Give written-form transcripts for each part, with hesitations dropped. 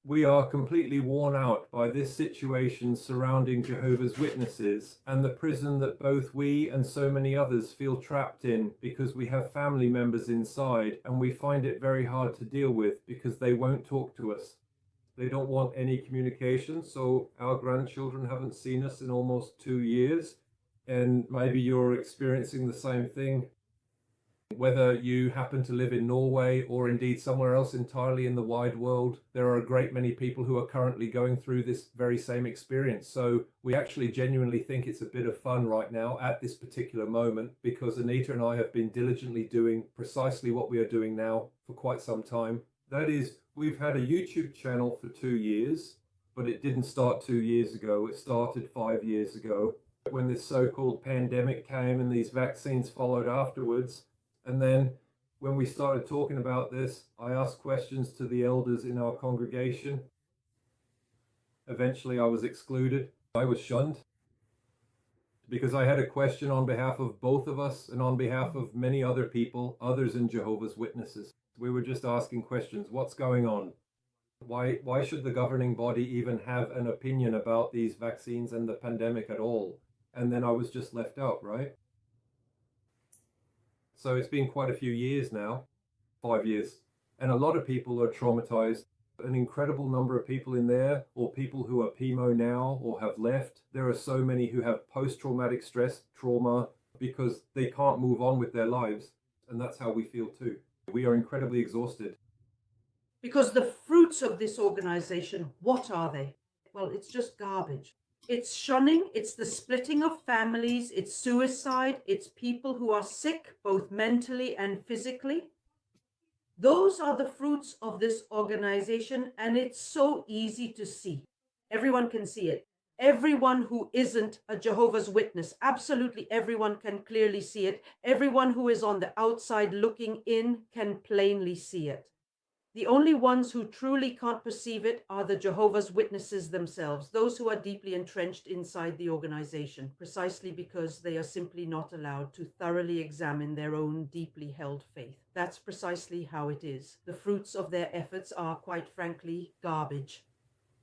We are completely worn out by this situation surrounding Jehovah's Witnesses and the prison that both we and so many others feel trapped in because we have family members inside, and we find it very hard to deal with because they won't talk to us. They don't want any communication, so our grandchildren haven't seen us in almost 2 years, and maybe you're experiencing the same thing. Whether you happen to live in Norway or indeed somewhere else entirely in the wide world, there are a great many people who are currently going through this very same experience. So we actually genuinely think it's a bit of fun right now at this particular moment, because Anita and I have been diligently doing precisely what we are doing now for quite some time. That is, we've had a YouTube channel for 2 years, but it didn't start 2 years ago. It started 5 years ago when this so-called pandemic came and these vaccines followed afterwards. And then when we started talking about this, I asked questions to the elders in our congregation. Eventually I was excluded. I was shunned because I had a question on behalf of both of us and on behalf of many other people, others in Jehovah's Witnesses. We were just asking questions. What's going on? Why should the governing body even have an opinion about these vaccines and the pandemic at all? And then I was just left out, right? So it's been quite a few years now, 5 years, and a lot of people are traumatized. An incredible number of people in there, or people who are PMO now or have left. There are so many who have post-traumatic stress, trauma, because they can't move on with their lives. And that's how we feel too. We are incredibly exhausted. Because the fruits of this organization, what are they? Well, it's just garbage. It's shunning, it's the splitting of families, it's suicide, it's people who are sick, both mentally and physically. Those are the fruits of this organization, and it's so easy to see. Everyone can see it. Everyone who isn't a Jehovah's Witness, absolutely everyone can clearly see it. Everyone who is on the outside looking in can plainly see it. The only ones who truly can't perceive it are the Jehovah's Witnesses themselves, those who are deeply entrenched inside the organization, precisely because they are simply not allowed to thoroughly examine their own deeply held faith. That's precisely how it is. The fruits of their efforts are, quite frankly, garbage.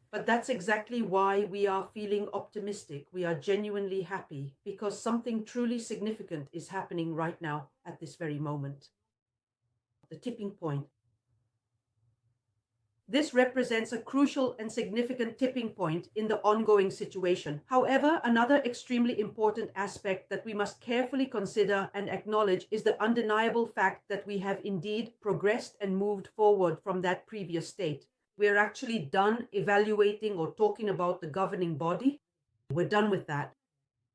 But that's exactly why we are feeling optimistic. We are genuinely happy, because something truly significant is happening right now at this very moment. The tipping point. This represents a crucial and significant tipping point in the ongoing situation. However, another extremely important aspect that we must carefully consider and acknowledge is the undeniable fact that we have indeed progressed and moved forward from that previous state. We're actually done evaluating or talking about the governing body. We're done with that.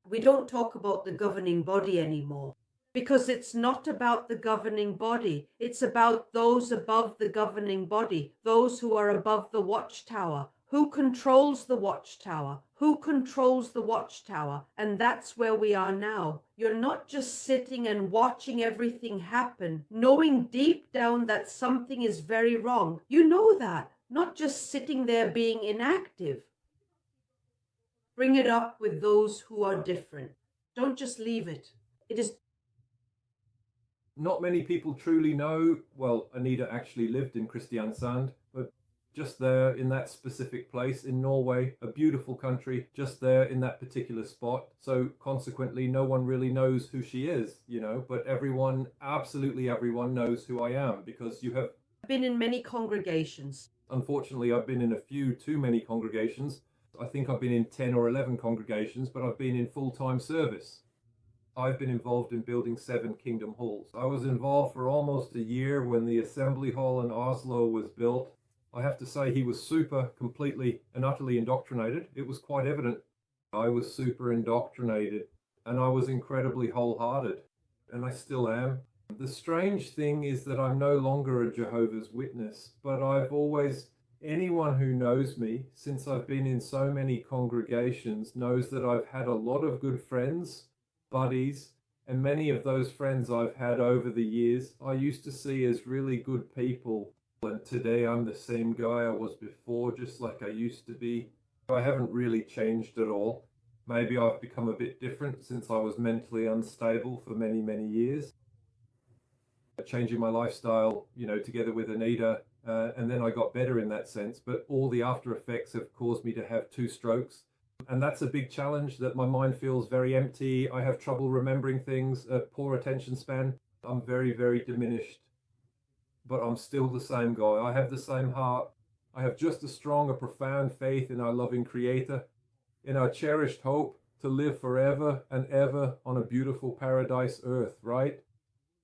We don't talk about the governing body anymore. Because it's not about the governing body. It's about those above the governing body, those who are above the watchtower. Who controls the watchtower? Who controls the watchtower? And that's where we are now. You're not just sitting and watching everything happen, knowing deep down that something is very wrong. You know that, not just sitting there being inactive. Bring it up with those who are different. Don't just leave it. It is. Not many people truly know. Well, Anita actually lived in Kristiansand, but just there in that specific place in Norway, a beautiful country, just there in that particular spot. So consequently, no one really knows who she is, but everyone, absolutely everyone knows who I am, because you have been in many congregations. Unfortunately, I've been in a few too many congregations. I think I've been in 10 or 11 congregations, but I've been in full-time service. I've been involved in building 7 kingdom halls. I was involved for almost a year when the assembly hall in Oslo was built. I have to say he was completely and utterly indoctrinated. It was quite evident. I was super indoctrinated, and I was incredibly wholehearted, and I still am. The strange thing is that I'm no longer a Jehovah's Witness, but anyone who knows me, since I've been in so many congregations, knows that I've had a lot of good friends, buddies, and many of those friends I've had over the years I used to see as really good people, and today I'm the same guy I was before, just like I used to be. I haven't really changed at all. Maybe I've become a bit different since I was mentally unstable for many years. Changing my lifestyle, together with Anita, And then I got better in that sense. But all the after effects have caused me to have 2 strokes. And that's a big challenge, that my mind feels very empty. I have trouble remembering things, poor attention span. I'm very, very diminished. But I'm still the same guy. I have the same heart. I have just as strong a profound faith in our loving Creator, in our cherished hope to live forever and ever on a beautiful paradise earth, right?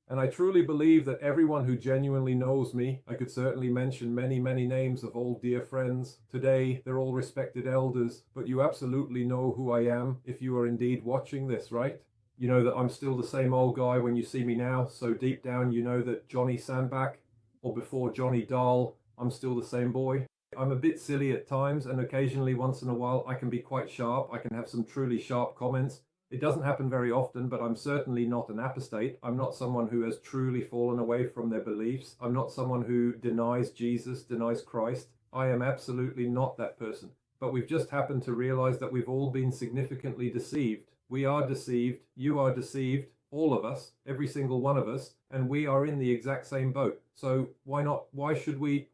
And I truly believe that everyone who genuinely knows me, I could certainly mention many, many names of old dear friends. Today, they're all respected elders, but you absolutely know who I am if you are indeed watching this, right? You know that I'm still the same old guy when you see me now, so deep down you know that Johnny Sandbach, or before Johnny Dahl, I'm still the same boy. I'm a bit silly at times, and occasionally, once in a while, I can be quite sharp. I can have some truly sharp comments. It doesn't happen very often, but I'm certainly not an apostate. I'm not someone who has truly fallen away from their beliefs. I'm not someone who denies Jesus, denies Christ. I am absolutely not that person. But we've just happened to realize that we've all been significantly deceived. We are deceived. You are deceived. All of us, every single one of us, and we are in the exact same boat. So why not? Why should we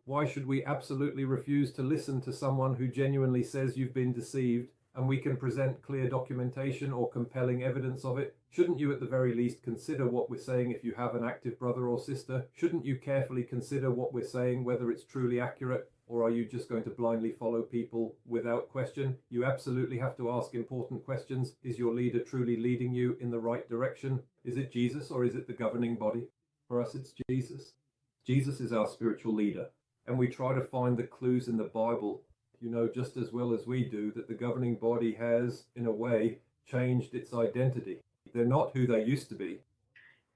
absolutely refuse to listen to someone who genuinely says you've been deceived, and we can present clear documentation or compelling evidence of it? Shouldn't you at the very least consider what we're saying if you have an active brother or sister? Shouldn't you carefully consider what we're saying, whether it's truly accurate, or are you just going to blindly follow people without question? You absolutely have to ask important questions. Is your leader truly leading you in the right direction? Is it Jesus or is it the governing body? For us, it's Jesus. Jesus is our spiritual leader, and we try to find the clues in the Bible. You know just as well as we do that the governing body has, in a way, changed its identity. They're not who they used to be.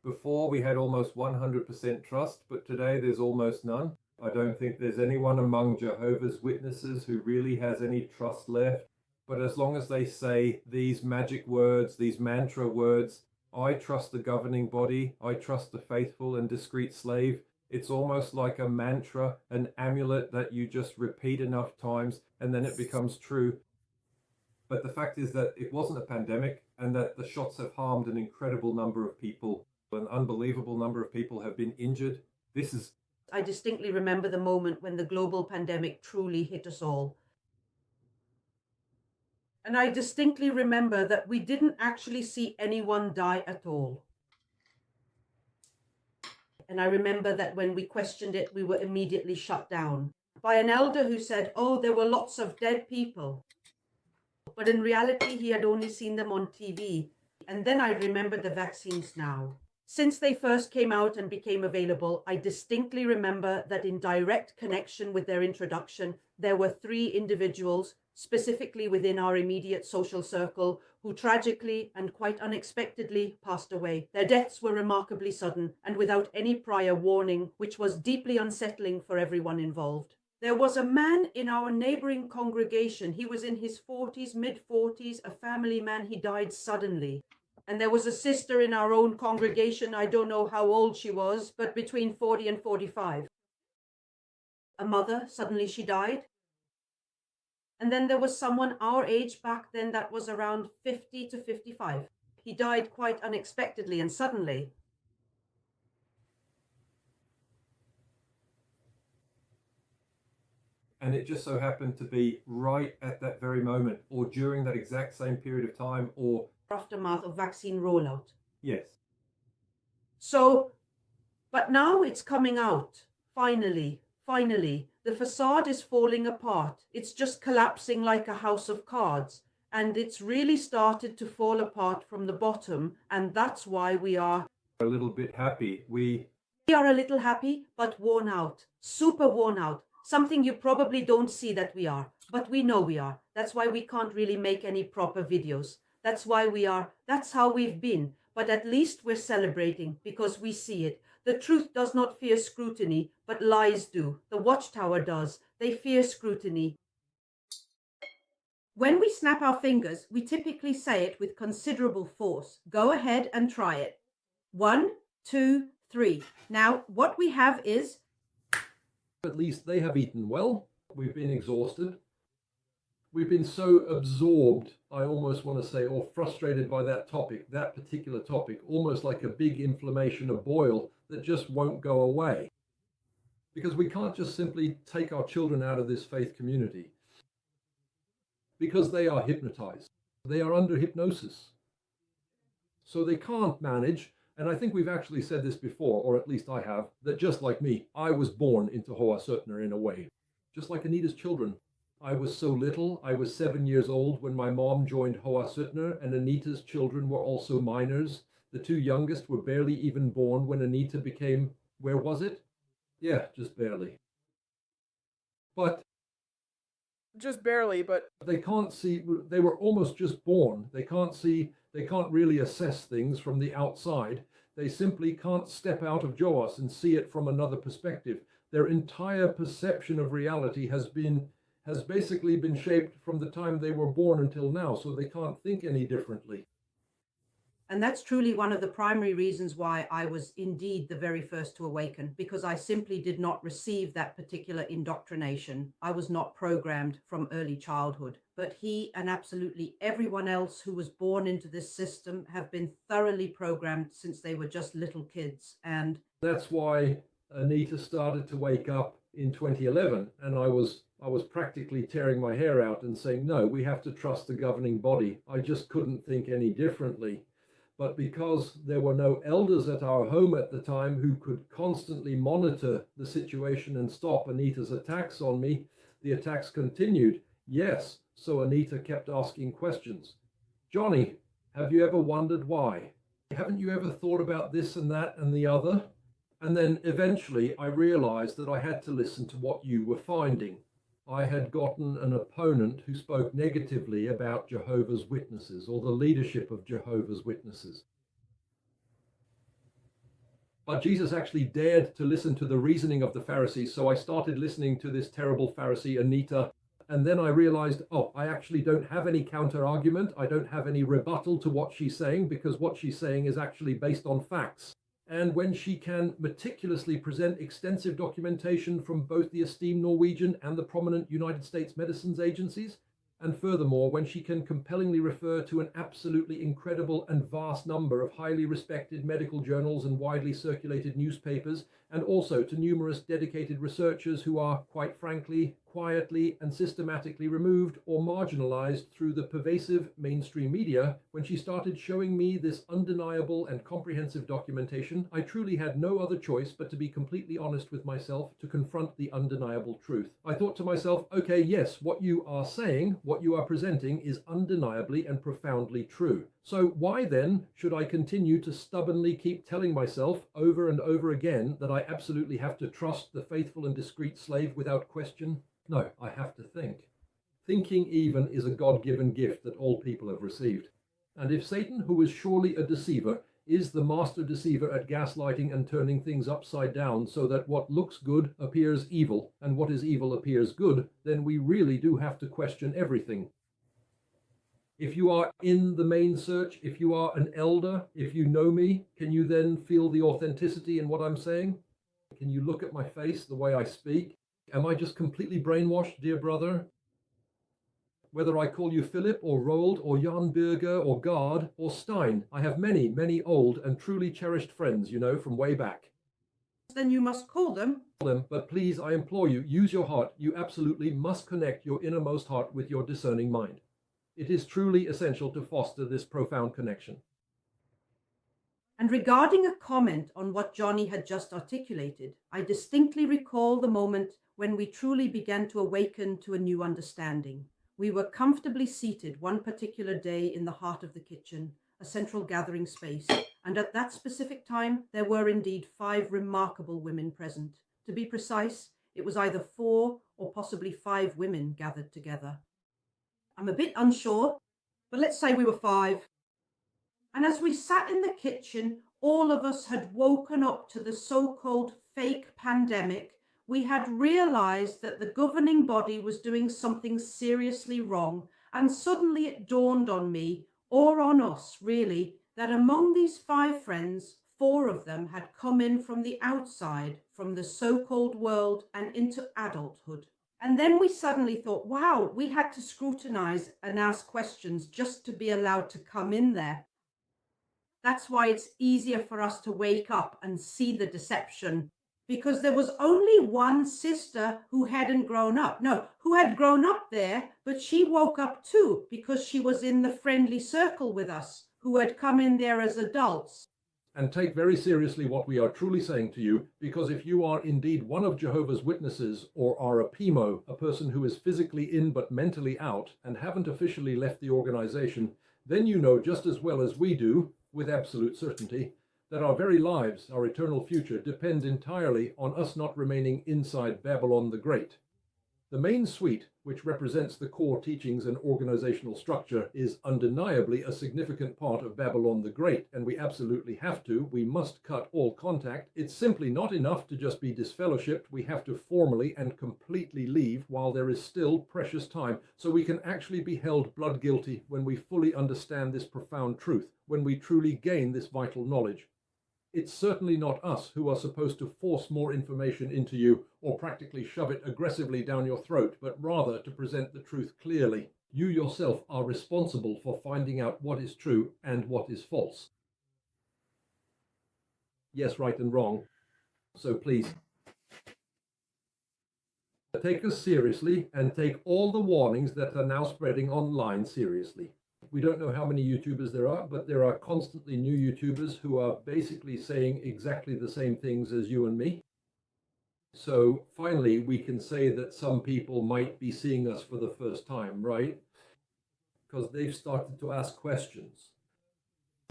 Before, we had almost 100% trust, but today there's almost none. I don't think there's anyone among Jehovah's Witnesses who really has any trust left. But as long as they say these magic words, these mantra words, I trust the governing body, I trust the faithful and discreet slave, it's almost like a mantra, an amulet that you just repeat enough times and then it becomes true. But the fact is that it wasn't a pandemic, and that the shots have harmed an incredible number of people. An unbelievable number of people have been injured. I distinctly remember the moment when the global pandemic truly hit us all. And I distinctly remember that we didn't actually see anyone die at all. And I remember that when we questioned it, we were immediately shut down by an elder who said, oh, there were lots of dead people. But in reality, he had only seen them on TV. And then I remember the vaccines now. Since they first came out and became available, I distinctly remember that in direct connection with their introduction, there were 3 individuals, specifically within our immediate social circle, who tragically and quite unexpectedly passed away. Their deaths were remarkably sudden and without any prior warning, which was deeply unsettling for everyone involved. There was a man in our neighboring congregation. He was in his 40s, mid-40s, a family man. He died suddenly. And there was a sister in our own congregation. I don't know how old she was, but between 40 and 45. A mother, suddenly she died. And then there was someone our age back then that was around 50 to 55. He died quite unexpectedly and suddenly. And it just so happened to be right at that very moment, or during that exact same period of time, or aftermath of vaccine rollout. Yes. So, but now it's coming out. Finally, the facade is falling apart. It's just collapsing like a house of cards. And it's really started to fall apart from the bottom. And that's why we are a little bit happy. We are a little happy, but worn out, super worn out. Something you probably don't see that we are, but we know we are. That's why we can't really make any proper videos. That's why we are, that's how we've been. But at least we're celebrating because we see it. The truth does not fear scrutiny, but lies do. The watchtower does. They fear scrutiny. When we snap our fingers, we typically say it with considerable force. Go ahead and try it. 1, 2, 3. Now, what we have is... At least they have eaten well. We've been exhausted. We've been so absorbed, I almost want to say, or frustrated by that topic, that particular topic, almost like a big inflammation, a boil that just won't go away. Because we can't just simply take our children out of this faith community because they are hypnotized. They are under hypnosis. So they can't manage. And I think we've actually said this before, or at least I have, that just like me, I was born into Hoa Sutner in a way. Just like Anita's children. I was so little, I was 7 years old when my mom joined Hoa Sutner, and Anita's children were also minors. The two youngest were barely even born when Anita became, where was it? Yeah, just barely. But just barely, but they can't see, they were almost just born. They can't see, they can't really assess things from the outside. They simply can't step out of Joas and see it from another perspective. Their entire perception of reality has basically been shaped from the time they were born until now, so they can't think any differently. And that's truly one of the primary reasons why I was indeed the very first to awaken, because I simply did not receive that particular indoctrination. I was not programmed from early childhood. But he and absolutely everyone else who was born into this system have been thoroughly programmed since they were just little kids. And that's why Anita started to wake up in 2011, and I was practically tearing my hair out and saying, no, we have to trust the governing body. I just couldn't think any differently. But because there were no elders at our home at the time who could constantly monitor the situation and stop Anita's attacks on me, the attacks continued. Yes, so Anita kept asking questions. Johnny, have you ever wondered why? Haven't you ever thought about this and that and the other? And then eventually I realized that I had to listen to what you were finding. I had gotten an opponent who spoke negatively about Jehovah's Witnesses or the leadership of Jehovah's Witnesses. But Jesus actually dared to listen to the reasoning of the Pharisees, so I started listening to this terrible Pharisee, Anita, and then I realized, oh, I actually don't have any counter-argument. I don't have any rebuttal to what she's saying, because what she's saying is actually based on facts. And when she can meticulously present extensive documentation from both the esteemed Norwegian and the prominent United States medicines agencies, and furthermore, when she can compellingly refer to an absolutely incredible and vast number of highly respected medical journals and widely circulated newspapers, and also to numerous dedicated researchers who are, quite frankly, quietly and systematically removed or marginalized through the pervasive mainstream media, when she started showing me this undeniable and comprehensive documentation, I truly had no other choice but to be completely honest with myself to confront the undeniable truth. I thought to myself, okay, yes, what you are saying, what you are presenting is undeniably and profoundly true. So why then should I continue to stubbornly keep telling myself over and over again that I absolutely have to trust the faithful and discreet slave without question? No, I have to think. Thinking even is a God-given gift that all people have received. And if Satan, who is surely a deceiver, is the master deceiver at gaslighting and turning things upside down so that what looks good appears evil and what is evil appears good, then we really do have to question everything. If you are in the main search, if you are an elder, if you know me, can you then feel the authenticity in what I'm saying? Can you look at my face, the way I speak? Am I just completely brainwashed, dear brother? Whether I call you Philip or Roald or Jan Birger or Gard or Stein, I have many, many old and truly cherished friends, you know, from way back. then you must call them. But please, I implore you, use your heart. You absolutely must connect your innermost heart with your discerning mind. It is truly essential to foster this profound connection. And regarding a comment on what Johnny had just articulated, I distinctly recall the moment when we truly began to awaken to a new understanding. We were comfortably seated one particular day in the heart of the kitchen, a central gathering space, and at that specific time there were indeed 5 remarkable women present. To be precise, it was either 4 or possibly 5 women gathered together. I'm a bit unsure, but let's say we were 5. And as we sat in the kitchen, all of us had woken up to the so-called fake pandemic. We had realized that the governing body was doing something seriously wrong. And suddenly it dawned on me, or on us really, that among these 5 friends, 4 of them had come in from the outside, from the so-called world and into adulthood. And then we suddenly thought, wow, we had to scrutinize and ask questions just to be allowed to come in there. That's why it's easier for us to wake up and see the deception because there was only one sister who hadn't grown up. No, who had grown up there, but she woke up too because she was in the friendly circle with us, who had come in there as adults. And take very seriously what we are truly saying to you, because if you are indeed one of Jehovah's Witnesses or are a PMO, a person who is physically in but mentally out and haven't officially left the organization, then you know just as well as we do, with absolute certainty, that our very lives, our eternal future, depend entirely on us not remaining inside Babylon the Great. The main suite, which represents the core teachings and organizational structure, is undeniably a significant part of Babylon the Great, and we absolutely have to. We must cut all contact. It's simply not enough to just be disfellowshipped. We have to formally and completely leave while there is still precious time, so we can actually be held blood guilty when we fully understand this profound truth, when we truly gain this vital knowledge. It's certainly not us who are supposed to force more information into you or practically shove it aggressively down your throat, but rather to present the truth clearly. You yourself are responsible for finding out what is true and what is false. Yes, right and wrong. So please, take us seriously and take all the warnings that are now spreading online seriously. We don't know how many YouTubers there are, but there are constantly new YouTubers who are basically saying exactly the same things as you and me. So finally, we can say that some people might be seeing us for the first time, right? Because they've started to ask questions.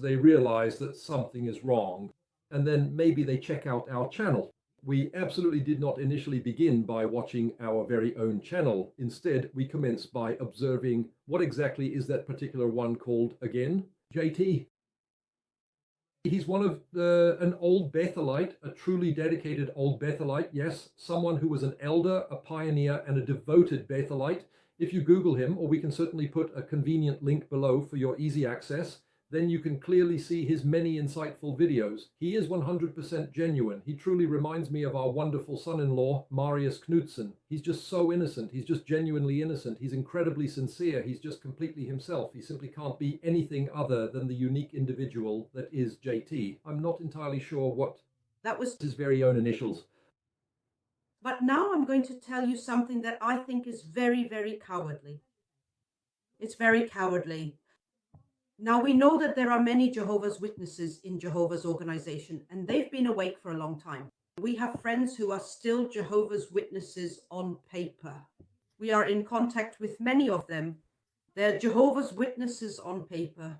They realize that something is wrong, and then maybe they check out our channel. We absolutely did not initially begin by watching our very own channel. Instead, we commenced by observing what exactly is that particular one called again? JT. He's one of an old Bethelite, a truly dedicated old Bethelite. Yes, someone who was an elder, a pioneer, and a devoted Bethelite. If you Google him, or we can certainly put a convenient link below for your easy access, then you can clearly see his many insightful videos. He is 100% genuine. He truly reminds me of our wonderful son-in-law, Marius Knudsen. He's just so innocent. He's just genuinely innocent. He's incredibly sincere. He's just completely himself. He simply can't be anything other than the unique individual that is JT. I'm not entirely sure what That was his very own initials. But now I'm going to tell you something that I think is very, very cowardly. It's very cowardly. Now, we know that there are many Jehovah's Witnesses in Jehovah's organization, and they've been awake for a long time. We have friends who are still Jehovah's Witnesses on paper. We are in contact with many of them. They're Jehovah's Witnesses on paper,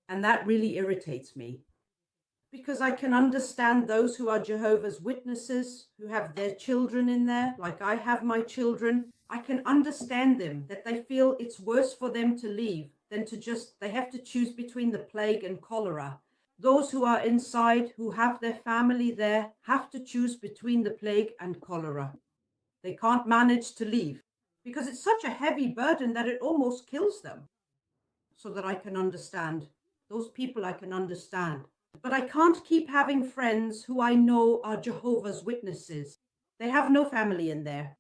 and that really irritates me. Because I can understand those who are Jehovah's Witnesses, who have their children in there, like I have my children. I can understand them, that they feel it's worse for them to leave than to they have to choose between the plague and cholera. Those who are inside, who have their family there, have to choose between the plague and cholera. They can't manage to leave because it's such a heavy burden that it almost kills them. So that I can understand. Those people I can understand. But I can't keep having friends who I know are Jehovah's Witnesses. They have no family in there.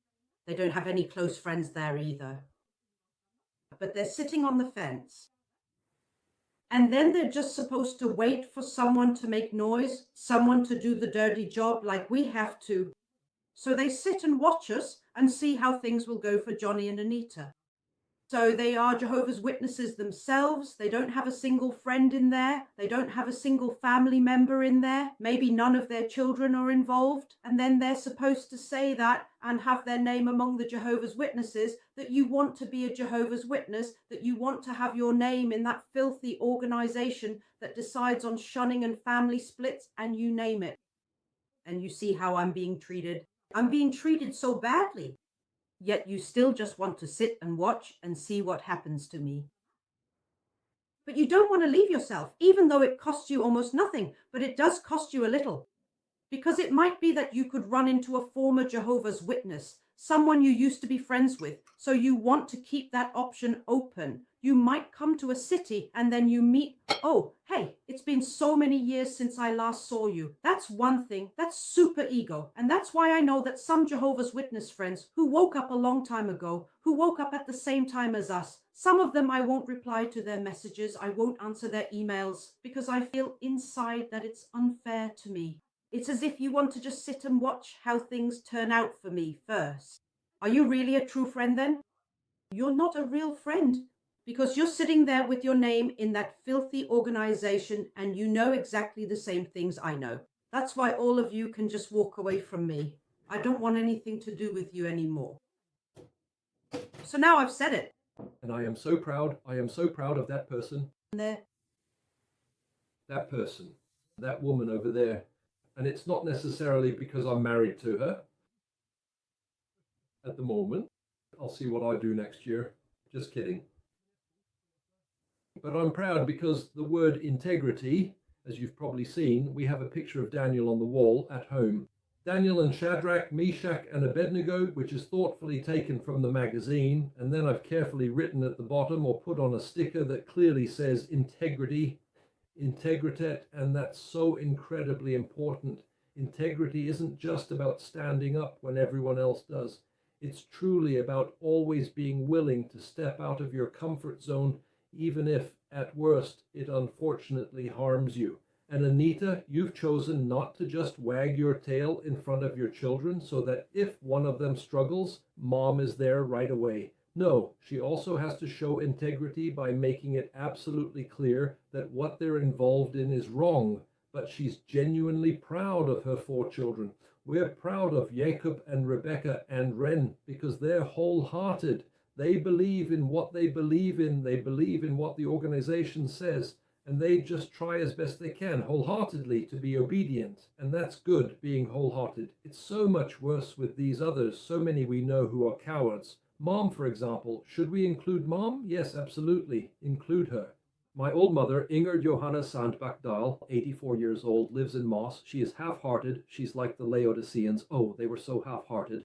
They don't have any close friends there either. But they're sitting on the fence. And then they're just supposed to wait for someone to make noise, someone to do the dirty job like we have to. So they sit and watch us and see how things will go for Johnny and Anita. So they are Jehovah's Witnesses themselves. They don't have a single friend in there. They don't have a single family member in there. Maybe none of their children are involved. And then they're supposed to say that and have their name among the Jehovah's Witnesses, that you want to be a Jehovah's Witness, that you want to have your name in that filthy organization that decides on shunning and family splits and you name it. And you see how I'm being treated. I'm being treated so badly. Yet you still just want to sit and watch and see what happens to me. But you don't want to leave yourself, even though it costs you almost nothing, but it does cost you a little. Because it might be that you could run into a former Jehovah's Witness, someone you used to be friends with, so you want to keep that option open. You might come to a city and then you meet, oh, hey, it's been so many years since I last saw you. That's one thing. That's super ego. And that's why I know that some Jehovah's Witness friends who woke up a long time ago, who woke up at the same time as us, some of them I won't reply to their messages. I won't answer their emails because I feel inside that it's unfair to me. It's as if you want to just sit and watch how things turn out for me first. Are you really a true friend then? You're not a real friend because you're sitting there with your name in that filthy organization and you know exactly the same things I know. That's why all of you can just walk away from me. I don't want anything to do with you anymore. So now I've said it. And I am so proud. I am so proud of that person. There. That person. That woman over there. And it's not necessarily because I'm married to her at the moment. I'll see what I do next year. Just kidding. But I'm proud because the word integrity, as you've probably seen, we have a picture of Daniel on the wall at home. Daniel and Shadrach, Meshach and Abednego, which is thoughtfully taken from the magazine, and then I've carefully written at the bottom or put on a sticker that clearly says integrity, integritet, and that's so incredibly important. Integrity isn't just about standing up when everyone else does. It's truly about always being willing to step out of your comfort zone, even if, at worst, it unfortunately harms you. And Anita, you've chosen not to just wag your tail in front of your children so that if one of them struggles, mom is there right away. No, she also has to show integrity by making it absolutely clear that what they're involved in is wrong. But she's genuinely proud of her 4 children. We're proud of Jacob and Rebecca and Ren because they're wholehearted. They believe in what they believe in. They believe in what the organization says. And they just try as best they can wholeheartedly to be obedient. And that's good, being wholehearted. It's so much worse with these others, so many we know who are cowards. Mom, for example. Should we include Mom? Yes, absolutely. Include her. My old mother, Inger Johanna Sandbach-Dahl, 84 years old, lives in Moss. She is half-hearted. She's like the Laodiceans. Oh, they were so half-hearted.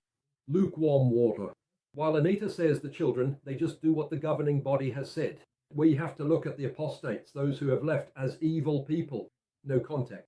Lukewarm water. While Anita says the children, they just do what the governing body has said. We have to look at the apostates, those who have left, as evil people. No contact,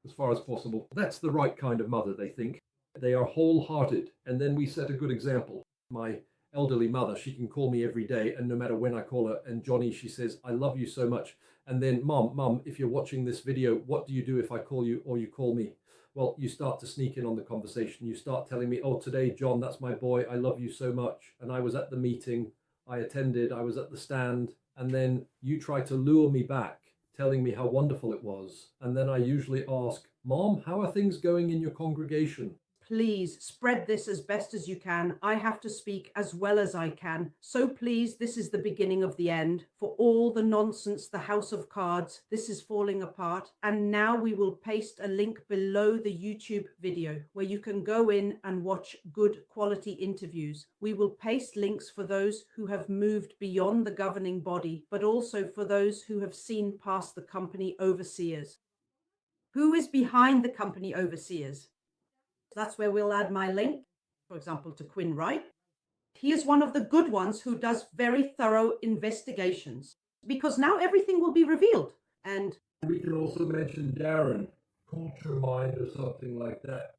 as far as possible. That's the right kind of mother, they think. They are wholehearted, and then we set a good example. My elderly mother, she can call me every day, and no matter when I call her, and Johnny, she says, I love you so much. And then, Mum, if you're watching this video, what do you do if I call you or you call me? Well, you start to sneak in on the conversation. You start telling me, oh, today, John, that's my boy. I love you so much. And I was at the meeting. I attended. I was at the stand. And then you try to lure me back, telling me how wonderful it was. And then I usually ask, Mom, how are things going in your congregation? Please spread this as best as you can. I have to speak as well as I can. So please, this is the beginning of the end. For all the nonsense, the house of cards, this is falling apart. And now we will paste a link below the YouTube video where you can go in and watch good quality interviews. We will paste links for those who have moved beyond the governing body, but also for those who have seen past the company overseers. Who is behind the company overseers? That's where we'll add my link, for example, to Quinn Wright. He is one of the good ones who does very thorough investigations because now everything will be revealed. And we can also mention Darren, Culture Mind or something like that.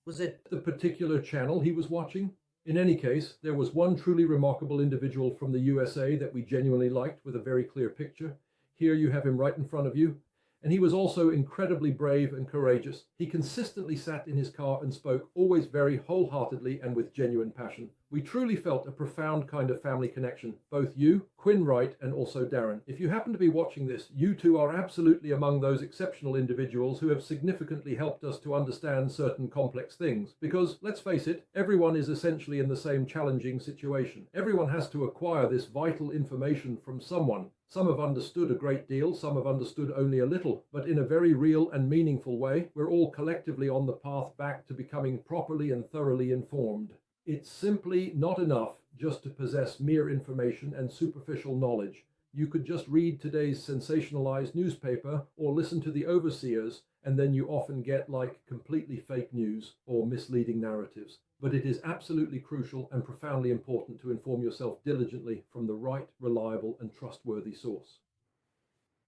Was it The particular channel he was watching? In any case, there was one truly remarkable individual from the USA that we genuinely liked with a very clear picture. Here you have him right in front of you. And he was also incredibly brave and courageous. He consistently sat in his car and spoke, always very wholeheartedly and with genuine passion. We truly felt a profound kind of family connection, both you, Quinn Wright, and also Darren. If you happen to be watching this, you two are absolutely among those exceptional individuals who have significantly helped us to understand certain complex things. Because, let's face it, everyone is essentially in the same challenging situation. Everyone has to acquire this vital information from someone. Some have understood a great deal, some have understood only a little, but in a very real and meaningful way, we're all collectively on the path back to becoming properly and thoroughly informed. It's simply not enough just to possess mere information and superficial knowledge. You could just read today's sensationalized newspaper or listen to the overseers, and then you often get like completely fake news or misleading narratives. But it is absolutely crucial and profoundly important to inform yourself diligently from the right, reliable, and trustworthy source.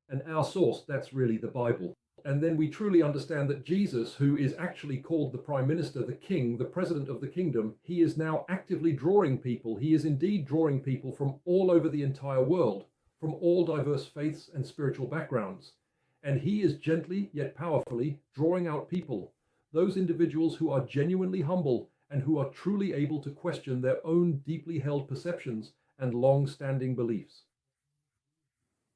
And our source, that's really the Bible. And then we truly understand that Jesus, who is actually called the Prime Minister, the King, the President of the Kingdom, he is now actively drawing people. He is indeed drawing people from all over the entire world, from all diverse faiths and spiritual backgrounds. And he is gently yet powerfully drawing out people, those individuals who are genuinely humble and who are truly able to question their own deeply held perceptions and long-standing beliefs.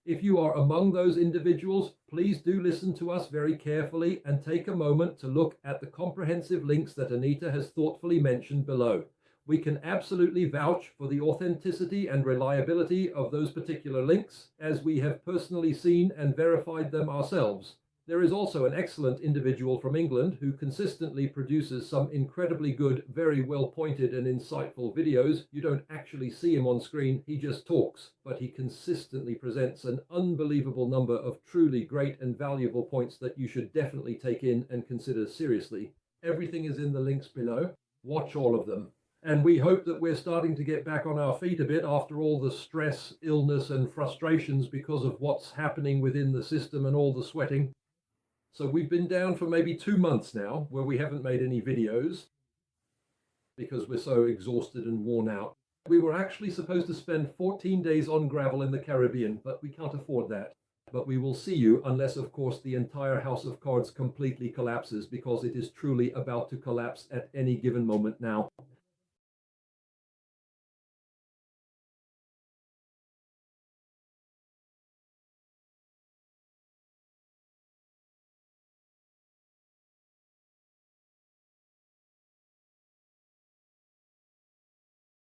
If you are among those individuals, please do listen to us very carefully and take a moment to look at the comprehensive links that Anita has thoughtfully mentioned below. We can absolutely vouch for the authenticity and reliability of those particular links, as we have personally seen and verified them ourselves. There is also an excellent individual from England who consistently produces some incredibly good, very well-pointed and insightful videos. You don't actually see him on screen, he just talks, but he consistently presents an unbelievable number of truly great and valuable points that you should definitely take in and consider seriously. Everything is in the links below. Watch all of them. And we hope that we're starting to get back on our feet a bit after all the stress, illness, and frustrations because of what's happening within the system and all the sweating. So we've been down for maybe 2 months now where we haven't made any videos because we're so exhausted and worn out. We were actually supposed to spend 14 days on gravel in the Caribbean, but we can't afford that. But we will see you unless, of course, the entire House of Cards completely collapses, because it is truly about to collapse at any given moment now.